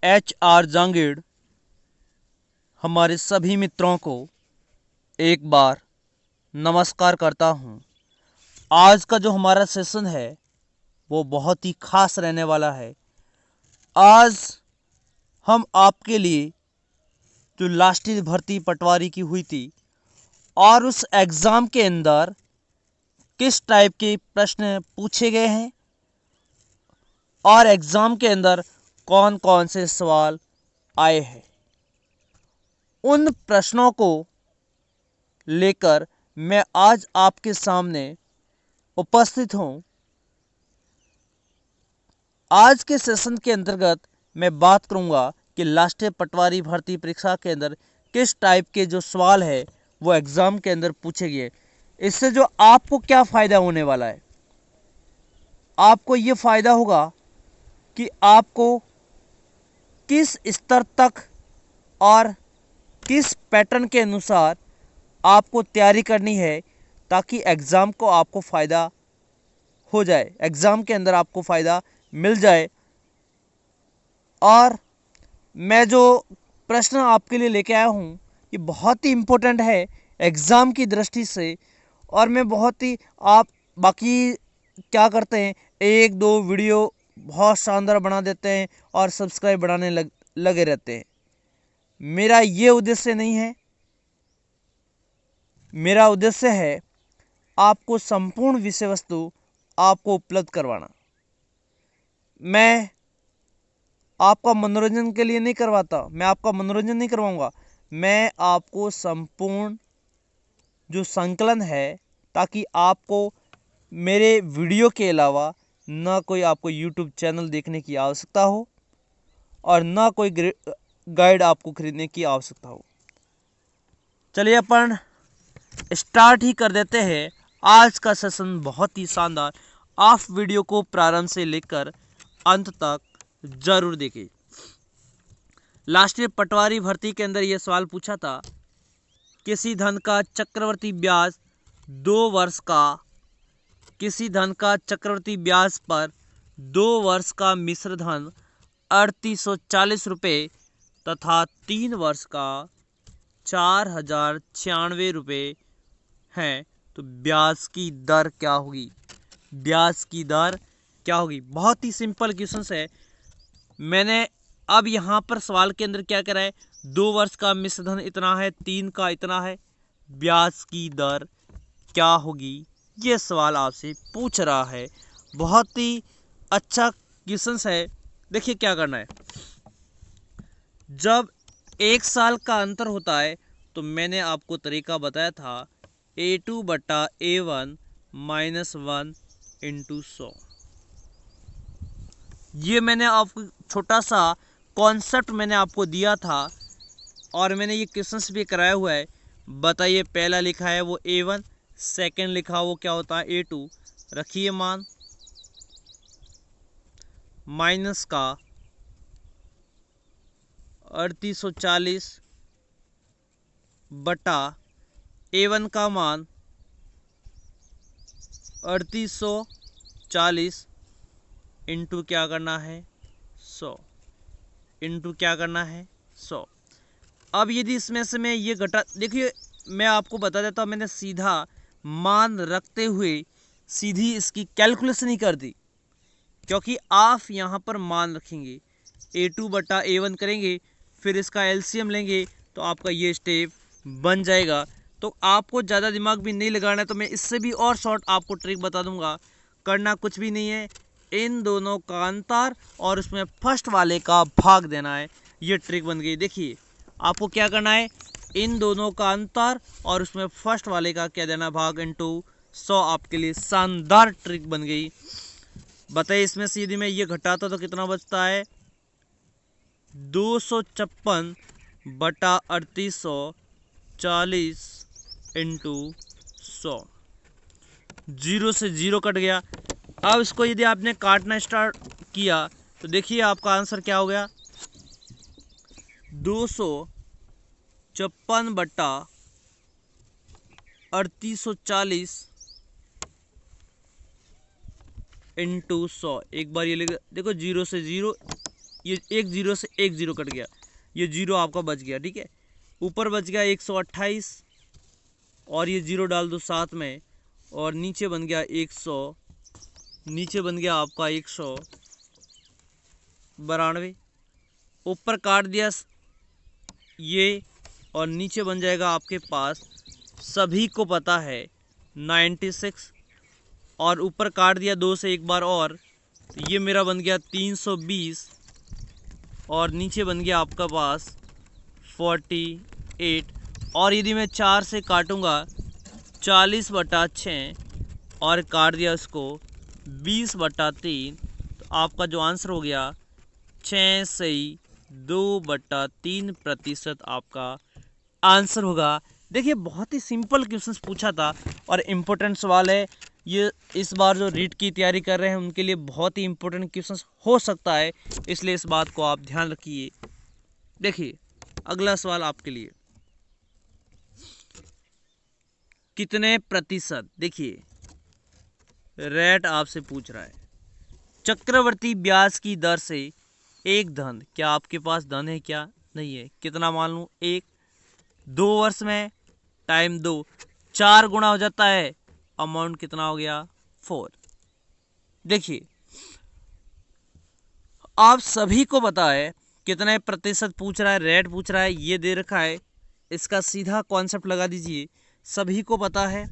HR Jangid हमारे सभी मित्रों को एक बार नमस्कार करता हूं। आज का जो हमारा सेशन है वो बहुत ही खास रहने वाला है। आज हम आपके लिए जो राष्ट्रीय भर्ती पटवारी की हुई थी और उस एग्ज़ाम के अंदर किस टाइप के प्रश्न पूछे गए हैं और एग्ज़ाम के अंदर कौन कौन से सवाल आए हैं, उन प्रश्नों को लेकर मैं आज आपके सामने उपस्थित हूं। आज के सेशन के अंतर्गत मैं बात करूंगा कि राष्ट्रीय पटवारी भर्ती परीक्षा के अंदर किस टाइप के जो सवाल है वो एग्ज़ाम के अंदर पूछे गए। इससे जो आपको क्या फ़ायदा होने वाला है, आपको ये फ़ायदा होगा कि आपको किस स्तर तक और किस पैटर्न के अनुसार आपको तैयारी करनी है ताकि एग्ज़ाम को आपको फ़ायदा हो जाए, एग्ज़ाम के अंदर आपको फ़ायदा मिल जाए। और मैं जो प्रश्न आपके लिए लेके आया हूँ ये बहुत ही इम्पोर्टेंट है एग्ज़ाम की दृष्टि से। और मैं बहुत ही आप बाकी क्या करते हैं, एक दो वीडियो बहुत शानदार बना देते हैं और सब्सक्राइब बढ़ाने लगे रहते हैं। मेरा ये उद्देश्य नहीं है। मेरा उद्देश्य है आपको संपूर्ण विषय वस्तु आपको उपलब्ध करवाना। मैं आपका मनोरंजन के लिए नहीं करवाता, मैं आपका मनोरंजन नहीं करवाऊंगा। मैं आपको संपूर्ण जो संकलन है ताकि आपको मेरे वीडियो के अलावा ना कोई आपको यूट्यूब चैनल देखने की आवश्यकता हो और ना कोई गाइड आपको खरीदने की आवश्यकता हो। चलिए अपन स्टार्ट ही कर देते हैं। आज का सेशन बहुत ही शानदार, आप वीडियो को प्रारंभ से लेकर अंत तक जरूर देखें। राष्ट्रीय पटवारी भर्ती के अंदर यह सवाल पूछा था, किसी धन का चक्रवर्ती ब्याज 2 वर्ष का, किसी धन का चक्रवर्ती ब्याज पर 2 वर्ष का मिश्र धन 3840 रुपये तथा 3 वर्ष का 4096 रुपये हैं, तो ब्याज की दर क्या होगी? ब्याज की दर क्या होगी? बहुत ही सिंपल क्वेश्चन है। मैंने अब यहाँ पर सवाल के अंदर क्या करा है, 2 वर्ष का मिश्र धन इतना है, 3 का इतना है, ब्याज की दर क्या होगी? ये सवाल आपसे पूछ रहा है। बहुत ही अच्छा क्वेश्चन है। देखिए क्या करना है, जब 1 साल का अंतर होता है तो मैंने आपको तरीका बताया था A2/A1 -1 × 100। ये मैंने आपको छोटा सा कॉन्सेप्ट मैंने आपको दिया था और मैंने ये क्वेश्चंस भी कराया हुआ है। बताइए, पहला लिखा है वो A1, सेकंड लिखा वो क्या होता है A2। रखिए मान माइनस का 3840 बटा A1 का मान 3840 इंटू क्या करना है 100, इंटू क्या करना है 100। अब यदि इसमें से मैं ये घटा, देखिए मैं आपको बता देता हूँ, मैंने सीधा मान रखते हुए सीधी इसकी कैलकुलेशन ही कर दी, क्योंकि आप यहाँ पर मान रखेंगे A2/A1 करेंगे, फिर इसका LCM लेंगे तो आपका ये स्टेप बन जाएगा। तो आपको ज़्यादा दिमाग भी नहीं लगाना है, तो मैं इससे भी और शॉर्ट आपको ट्रिक बता दूंगा। करना कुछ भी नहीं है, इन दोनों का अंतर और उसमें फर्स्ट वाले का भाग देना है। ये ट्रिक बन गई। देखिए आपको क्या करना है, इन दोनों का अंतर और उसमें फर्स्ट वाले का क्या देना, भाग, इंटू 100। आपके लिए शानदार ट्रिक बन गई। बताइए इसमें से यदि मैं ये घटाता तो कितना बचता है, 256 बटा 3840 इंटू 100। 0 से 0 कट गया। अब इसको यदि आपने काटना स्टार्ट किया तो देखिए आपका आंसर क्या हो गया, 256 बटा 3840 इंटू 100। एक बार ये लिख, देखो 0 से 0 ये एक जीरो से एक जीरो कट गया, ये जीरो आपका बच गया, ठीक है। ऊपर बच गया 128 और ये जीरो डाल दो साथ में, और नीचे बन गया 100, नीचे बन गया आपका 192। ऊपर काट दिया ये, और नीचे बन जाएगा आपके पास, सभी को पता है 96, और ऊपर काट दिया 2 से एक बार और, तो ये मेरा बन गया 320, और नीचे बन गया आपका पास 48। और यदि मैं 4 से काटूंगा 40/6 और काट दिया उसको 20/3, तो आपका जो आंसर हो गया 6 से 2/3% आपका आंसर होगा। देखिए बहुत ही सिंपल क्वेश्चंस पूछा था और इम्पोर्टेंट सवाल है ये। इस बार जो रीट की तैयारी कर रहे हैं उनके लिए बहुत ही इम्पोर्टेंट क्वेश्चंस हो सकता है, इसलिए इस बात को आप ध्यान रखिए। देखिए अगला सवाल आपके लिए, कितने प्रतिशत, देखिए रेट आपसे पूछ रहा है, चक्रवर्ती ब्याज की दर से एक धन, क्या आपके पास धन है क्या, नहीं है, कितना मान लूँ 1, 2 वर्ष में टाइम 2, 4 गुना हो जाता है, अमाउंट कितना हो गया 4। देखिए आप सभी को पता है कितने प्रतिशत पूछ रहा है, रेट पूछ रहा है, ये दे रखा है, इसका सीधा कॉन्सेप्ट लगा दीजिए, सभी को पता है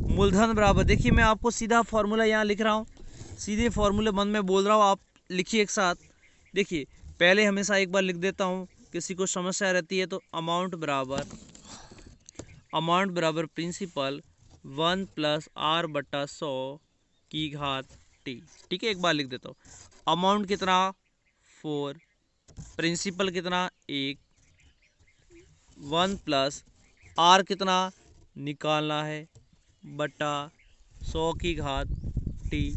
मूलधन बराबर, देखिए मैं आपको सीधा फॉर्मूला यहाँ लिख रहा हूँ, सीधे फॉर्मूले मन में बोल रहा हूँ, आप लिखिए एक साथ। देखिए पहले हमेशा एक बार लिख देता हूँ, किसी को समस्या रहती है तो अमाउंट बराबर प्रिंसिपल 1 + r/100 की घात t, ठीक है। एक बार लिख देता हूँ, अमाउंट कितना 4, प्रिंसिपल कितना 1, 1 + r कितना निकालना है बटा 100 की घात t।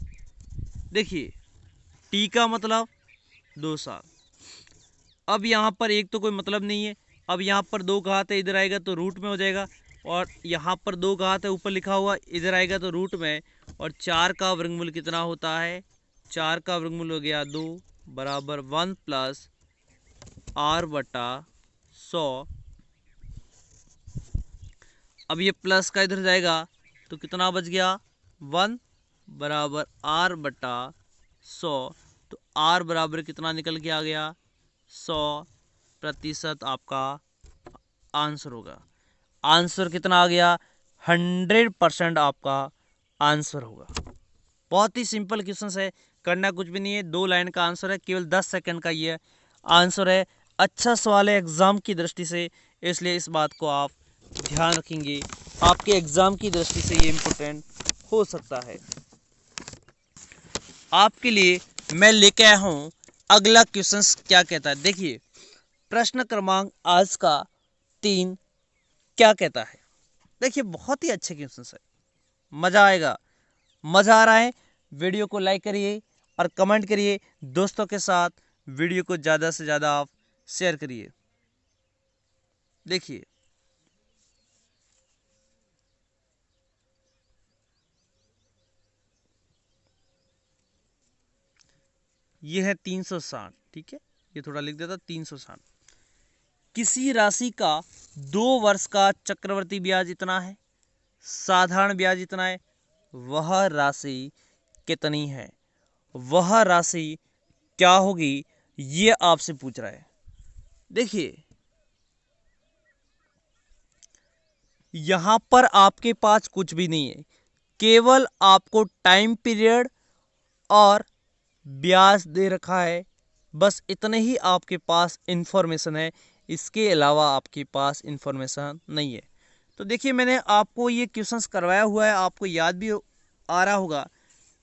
देखिए t का मतलब 2 साल। अब यहाँ पर एक तो कोई मतलब नहीं है, अब यहाँ पर 2 घात है, इधर आएगा तो रूट में हो जाएगा, और यहाँ पर 2 घात है ऊपर लिखा हुआ, इधर आएगा तो रूट में, और 4 का वर्गमूल कितना होता है, 4 का वर्गमूल हो गया 2 बराबर 1 + r/100। अब ये प्लस का इधर जाएगा तो कितना बच गया 1 बराबर r/100, तो r बराबर कितना निकल के आ गया 100% आपका आंसर होगा। आंसर कितना आ गया 100% आपका आंसर होगा। बहुत ही सिंपल क्वेश्चन है, करना कुछ भी नहीं है, 2 लाइन का आंसर है, केवल 10 सेकंड का ये आंसर है। अच्छा सवाल है एग्जाम की दृष्टि से, इसलिए इस बात को आप ध्यान रखेंगे, आपके एग्जाम की दृष्टि से ये इम्पोर्टेंट हो सकता है। आपके लिए मैं लेके आया हूं अगला क्वेश्चन क्या कहता है। देखिए प्रश्न क्रमांक आज का 3 क्या कहता है। देखिए बहुत ही अच्छे क्वेश्चन है, मजा आएगा। मजा आ रहा है, वीडियो को लाइक करिए और कमेंट करिए, दोस्तों के साथ वीडियो को ज़्यादा से ज़्यादा आप शेयर करिए। देखिए ये है 360, ठीक है, ये थोड़ा लिख देता 360। किसी राशि का 2 वर्ष का चक्रवर्ती ब्याज इतना है, साधारण ब्याज इतना है, वह राशि कितनी है, वह राशि क्या होगी, ये आपसे पूछ रहा है। देखिए यहां पर आपके पास कुछ भी नहीं है, केवल आपको टाइम पीरियड और ब्याज दे रखा है, बस इतने ही आपके पास इंफॉर्मेशन है, इसके अलावा आपके पास इंफॉर्मेशन नहीं है। तो देखिए मैंने आपको ये क्वेश्चंस करवाया हुआ है, आपको याद भी आ रहा होगा,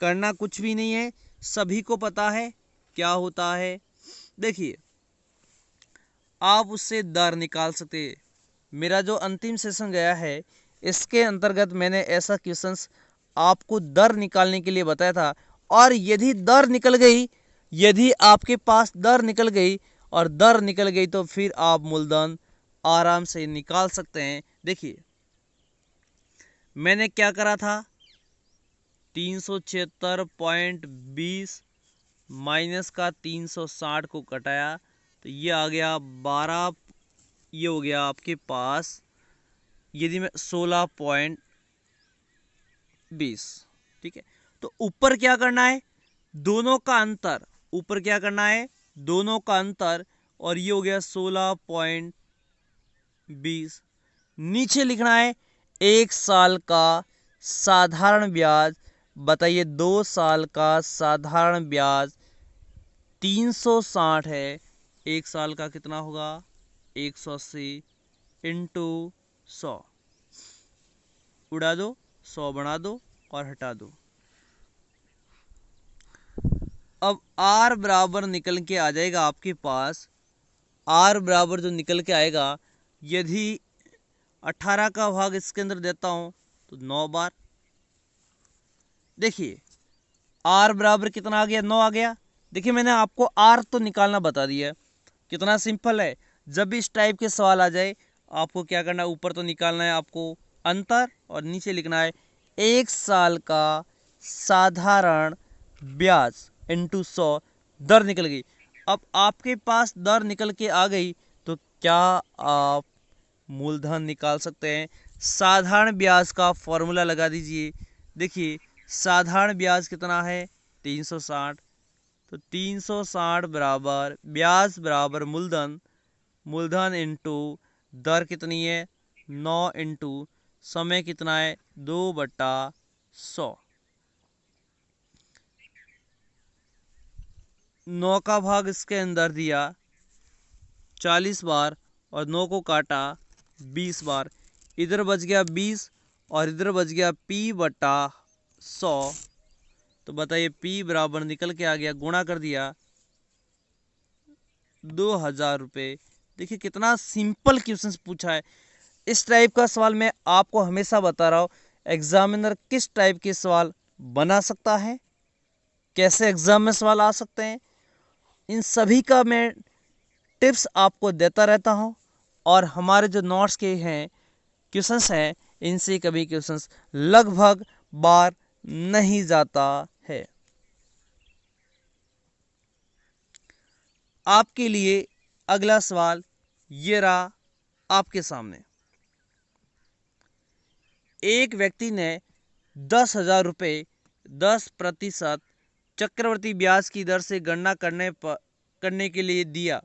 करना कुछ भी नहीं है, सभी को पता है क्या होता है। देखिए आप उससे दर निकाल सकते हैं। मेरा जो अंतिम सेशन गया है इसके अंतर्गत मैंने ऐसा क्वेश्चंस आपको दर निकालने के लिए बताया था, और यदि दर निकल गई, यदि आपके पास दर निकल गई और दर निकल गई तो फिर आप मूलधन आराम से निकाल सकते हैं। देखिए मैंने क्या करा था, 376.20 माइनस का 360 को घटाया तो ये आ गया 12, ये हो गया आपके पास यदि मैं 16.20। ठीक है, तो ऊपर क्या करना है, दोनों का अंतर, ऊपर क्या करना है, दोनों का अंतर, और ये हो गया 16.20। नीचे लिखना है 1 साल का साधारण ब्याज। बताइए 2 साल का साधारण ब्याज 360 है, 1 साल का कितना होगा 180 इंटू 100, उड़ा दो 100 बना दो और हटा दो। अब आर बराबर निकल के आ जाएगा आपके पास, आर बराबर जो निकल के आएगा, यदि 18 का भाग इसके अंदर देता हूं तो 9 बार। देखिए आर बराबर कितना आ गया, 9 आ गया। देखिए मैंने आपको आर तो निकालना बता दिया है, कितना सिंपल है। जब भी इस टाइप के सवाल आ जाए आपको क्या करना है, ऊपर तो निकालना है आपको अंतर और नीचे लिखना है 1 साल का साधारण ब्याज इंटू 100, दर निकल गई। अब आपके पास दर निकल के आ गई तो क्या आप मूलधन निकाल सकते हैं। साधारण ब्याज का फॉर्मूला लगा दीजिए। देखिए साधारण ब्याज कितना है 360, तो 360 बराबर ब्याज बराबर मूलधन, मूलधन इंटू दर कितनी है 9 इंटू समय कितना है 2/100। 9 का भाग इसके अंदर दिया 40 बार और 9 को काटा 20 बार, इधर बच गया 20 और इधर बच गया P/100। तो बताइए P बराबर निकल के आ गया, गुणा कर दिया 2000 रुपये। देखिए कितना सिंपल क्वेश्चन पूछा है। इस टाइप का सवाल मैं आपको हमेशा बता रहा हूँ, एग्जामिनर किस टाइप के सवाल बना सकता है, कैसे एग्जाम में सवाल आ सकते हैं, इन सभी का मैं टिप्स आपको देता रहता हूँ। और हमारे जो नोट्स के हैं क्वेश्चंस हैं, इनसे कभी क्वेश्चंस लगभग बार नहीं जाता है। आपके लिए अगला सवाल ये रहा आपके सामने। एक व्यक्ति ने 10,000 रुपये 10% चक्रवर्ती ब्याज की दर से गणना करने के लिए दिया।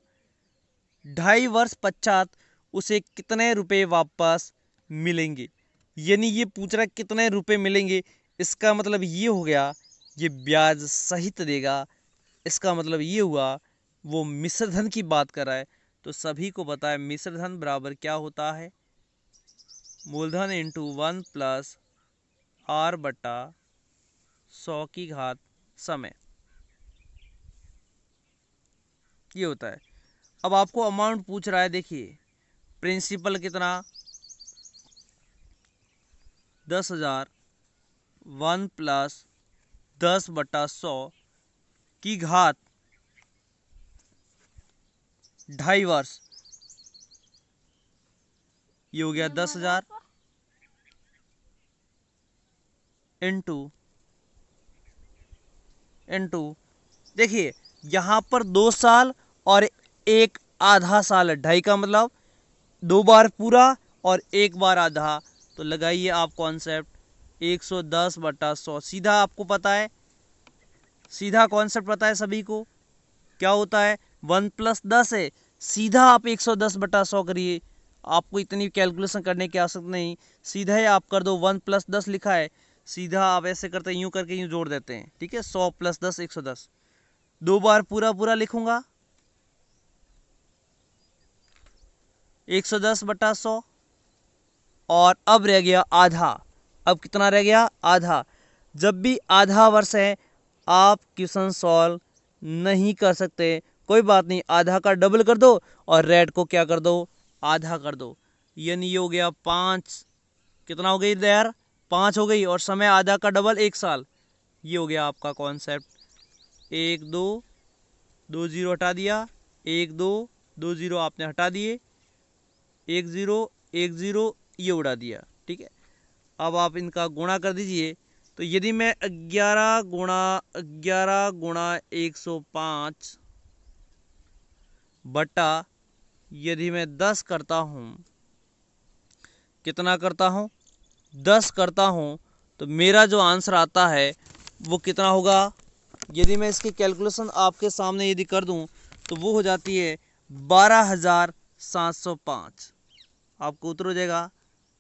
2.5 वर्ष पश्चात उसे कितने रुपए वापस मिलेंगे। यानी ये पूछ रहा है कितने रुपए मिलेंगे, इसका मतलब ये हो गया ये ब्याज सहित देगा। इसका मतलब ये हुआ वो मिश्र धन की बात कर रहा है। तो सभी को पता है मिश्र धन बराबर क्या होता है, मूलधन इंटू 1 प्लस R/100 समय, ये होता है। अब आपको अमाउंट पूछ रहा है, देखिए प्रिंसिपल कितना 10,000 1 प्लस 10/100 की घात 2.5 वर्ष, ये हो गया 10,000 इंटू देखिए यहाँ पर 2 साल और एक आधा साल है, 2.5 का मतलब 2 बार पूरा और 1 बार आधा। तो लगाइए आप कॉन्सेप्ट 110/100, सीधा आपको पता है, सीधा कॉन्सेप्ट पता है सभी को क्या होता है, 1 + 10 है, सीधा आप 110/100 करिए। आपको इतनी कैलकुलेशन करने की आवश्यकता नहीं, सीधा ही आप कर दो। 1 + 10 लिखा है, सीधा आप ऐसे करते हैं, यूं करके यूं जोड़ देते हैं। ठीक है, 100 + 10 110, 2 बार पूरा पूरा लिखूंगा 110/100, और अब रह गया आधा। अब कितना रह गया, आधा। जब भी आधा वर्ष है आप क्वेश्चन सॉल्व नहीं कर सकते, कोई बात नहीं, आधा का डबल कर दो और रेड को क्या कर दो, आधा कर दो। यानी ये हो गया 5, कितना हो गई यार 5 हो गई, और समय आधा का डबल 1 साल। ये हो गया आपका कॉन्सेप्ट। 1 2 2 0 हटा दिया, 1 2 2 0 आपने हटा दिए, 1 0 1 0 ये उड़ा दिया। ठीक है, अब आप इनका गुणा कर दीजिए तो यदि मैं 11 गुणा 105 बटा यदि मैं 10 करता हूँ, कितना करता हूँ, 10 करता हूँ, तो मेरा जो आंसर आता है वो कितना होगा। यदि मैं इसकी कैलकुलेशन आपके सामने यदि कर दूँ तो वो हो जाती है 12,705। आपको उत्तर हो जाएगा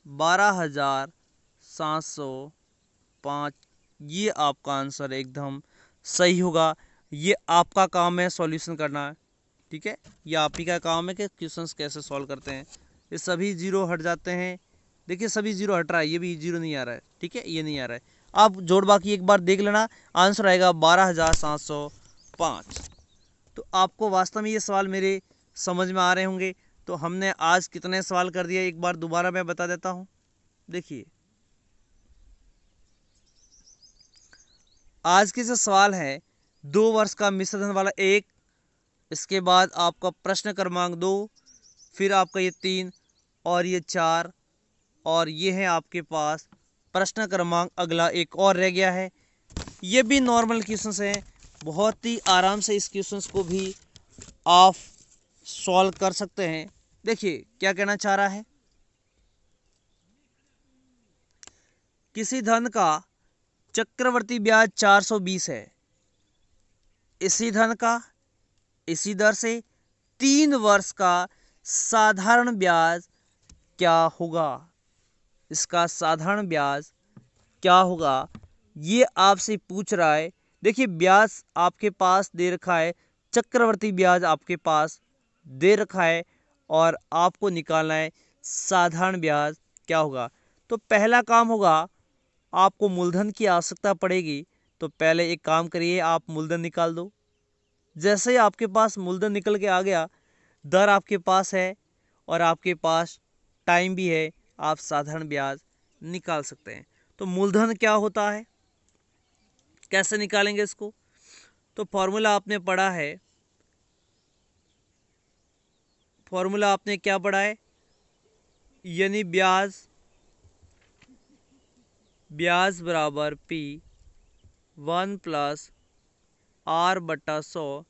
12,705। ये आपका आंसर एकदम सही होगा। ये आपका काम है सॉल्यूशन करना, ठीक है। ये आप ही का काम है कि क्वेश्चंस कैसे सॉल्व करते हैं। ये सभी जीरो हट जाते हैं, देखिए सभी जीरो हट रहा है, ये भी जीरो नहीं आ रहा है, ठीक है, ये नहीं आ रहा है। आप जोड़ बाकी एक बार देख लेना, आंसर आएगा 12,705। तो आपको वास्तव में ये सवाल मेरे समझ में आ रहे होंगे। तो हमने आज कितने सवाल कर दिए, एक बार दोबारा मैं बता देता हूँ। देखिए आज के जो सवाल है, 2 वर्ष का मिश्रधन वाला 1, इसके बाद आपका प्रश्न क्रमांक 2, फिर आपका ये 3 और ये 4, और ये है आपके पास प्रश्न क्रमांक अगला एक और रह गया है। ये भी नॉर्मल क्वेश्चंस हैं, बहुत ही आराम से इस क्वेश्चंस को भी आप सॉल्व कर सकते हैं। देखिए क्या कहना चाह रहा है, किसी धन का चक्रवर्ती ब्याज 420 है, इसी धन का इसी दर से 3 वर्ष का साधारण ब्याज क्या होगा। इसका साधारण ब्याज क्या होगा ये आपसे पूछ रहा है। देखिए ब्याज आपके पास दे रखा है, चक्रवर्ती ब्याज आपके पास दे रखा है, और आपको निकालना है साधारण ब्याज क्या होगा। तो पहला काम होगा, आपको मूलधन की आवश्यकता पड़ेगी। तो पहले एक काम करिए, आप मूलधन निकाल दो। जैसे ही आपके पास मूलधन निकल के आ गया, दर आपके पास है और आपके पास टाइम भी है, आप साधारण ब्याज निकाल सकते हैं। तो मूलधन क्या होता है, कैसे निकालेंगे इसको, तो फॉर्मूला आपने पढ़ा है, फॉर्मूला आपने क्या पढ़ा है, यानी ब्याज बराबर P1 + R/100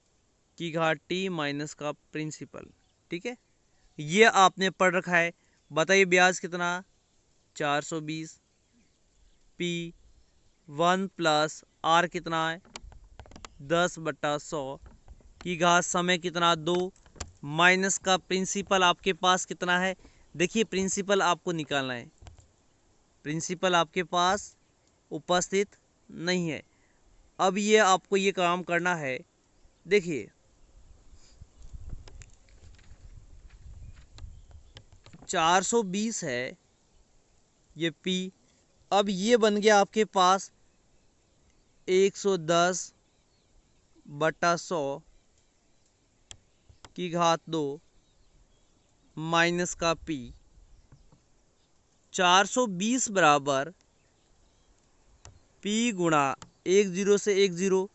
की घात T माइनस का प्रिंसिपल, ठीक है। ये आपने पढ़ रखा है। बताइए ब्याज कितना, 420, P1 + R कितना है, 10/100 की घात समय कितना 2 माइनस का प्रिंसिपल आपके पास कितना है। देखिए प्रिंसिपल आपको निकालना है, प्रिंसिपल आपके पास उपस्थित नहीं है। अब ये आपको ये काम करना है। देखिए 420 है ये P, अब ये बन गया आपके पास 110/100 की घात 2 माइनस का P। 420 बराबर P गुणा 10 से 10,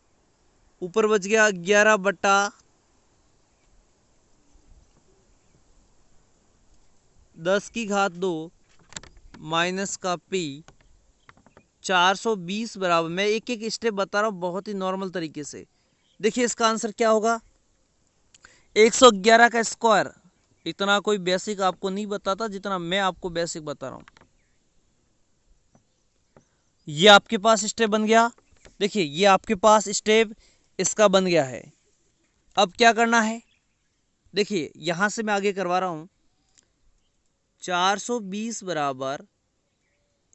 ऊपर बच गया 11/10 की घात 2 माइनस का P। 420 बराबर, मैं एक एक स्टेप बता रहा हूँ बहुत ही नॉर्मल तरीके से। देखिए इसका आंसर क्या होगा, 111 का स्क्वायर। इतना कोई बेसिक आपको नहीं बताता जितना मैं आपको बेसिक बता रहा हूँ। ये आपके पास स्टेप बन गया। देखिए ये आपके पास स्टेप इसका बन गया है। अब क्या करना है, देखिए यहां से मैं आगे करवा रहा हूं। 420 बराबर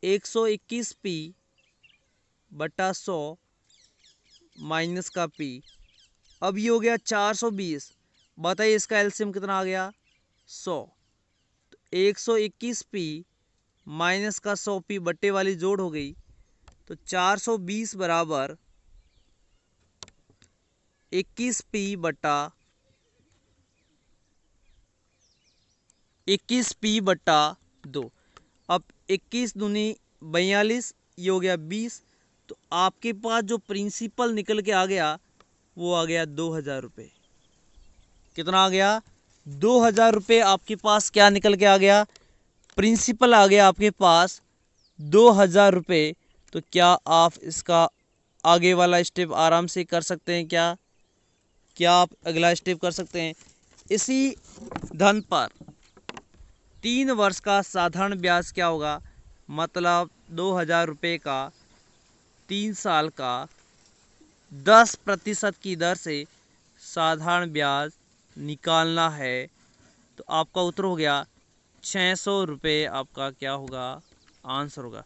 121P/100 माइनस का P। अब ये हो गया 420, बताइए इसका एलसीएम कितना आ गया, 100। तो 121P माइनस का 100P बट्टे वाली जोड़ हो गई। तो 420 बराबर 21P/2। अब 21 दूनी 42, ये हो गया 20। तो आपके पास जो प्रिंसिपल निकल के आ गया वो आ गया 2000 रुपये। कितना आ गया, 2000 रुपये आपके पास क्या निकल के आ गया, प्रिंसिपल आ गया आपके पास 2000 रुपये। तो क्या आप इसका आगे वाला स्टेप आराम से कर सकते हैं? क्या आप अगला स्टेप कर सकते हैं? इसी धन पर 3 वर्ष का साधारण ब्याज क्या होगा? मतलब 2,000 रुपये का 3 साल का 10% की दर से साधारण ब्याज निकालना है। तो आपका उत्तर हो गया 600 रुपये। आपका क्या होगा? आंसर होगा।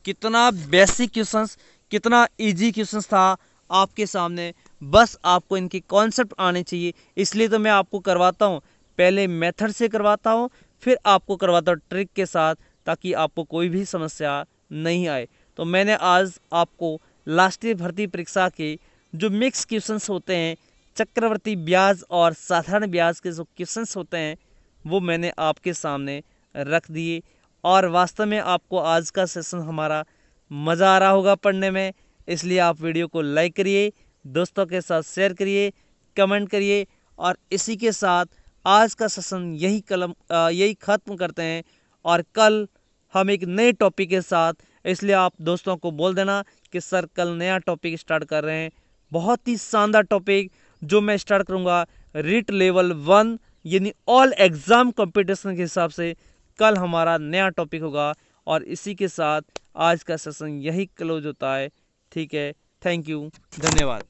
कितना बेसिक क्वेश्चंस, कितना इजी क्वेश्चंस था आपके सामने। बस आपको इनके कॉन्सेप्ट आने चाहिए, इसलिए तो मैं आपको करवाता हूँ। पहले मेथड से करवाता हूँ, फिर आपको करवाता हूँ ट्रिक के साथ, ताकि आपको कोई भी समस्या नहीं आए। तो मैंने आज आपको राष्ट्रीय भर्ती परीक्षा के जो मिक्स क्वेश्चंस होते हैं, चक्रवर्ती ब्याज और साधारण ब्याज के जो क्वेश्चंस होते हैं, वो मैंने आपके सामने रख दिए। और वास्तव में आपको आज का सेशन हमारा मज़ा आ रहा होगा पढ़ने में, इसलिए आप वीडियो को लाइक करिए, दोस्तों के साथ शेयर करिए, कमेंट करिए। और इसी के साथ आज का सेशन यही ख़त्म करते हैं, और कल हम एक नए टॉपिक के साथ, इसलिए आप दोस्तों को बोल देना कि सर कल नया टॉपिक स्टार्ट कर रहे हैं। बहुत ही शानदार टॉपिक जो मैं स्टार्ट करूँगा, रीट लेवल 1 यानी ऑल एग्ज़ाम कंपटीशन के हिसाब से कल हमारा नया टॉपिक होगा। और इसी के साथ आज का सेशन यही क्लोज होता है। ठीक है, थैंक यू, धन्यवाद।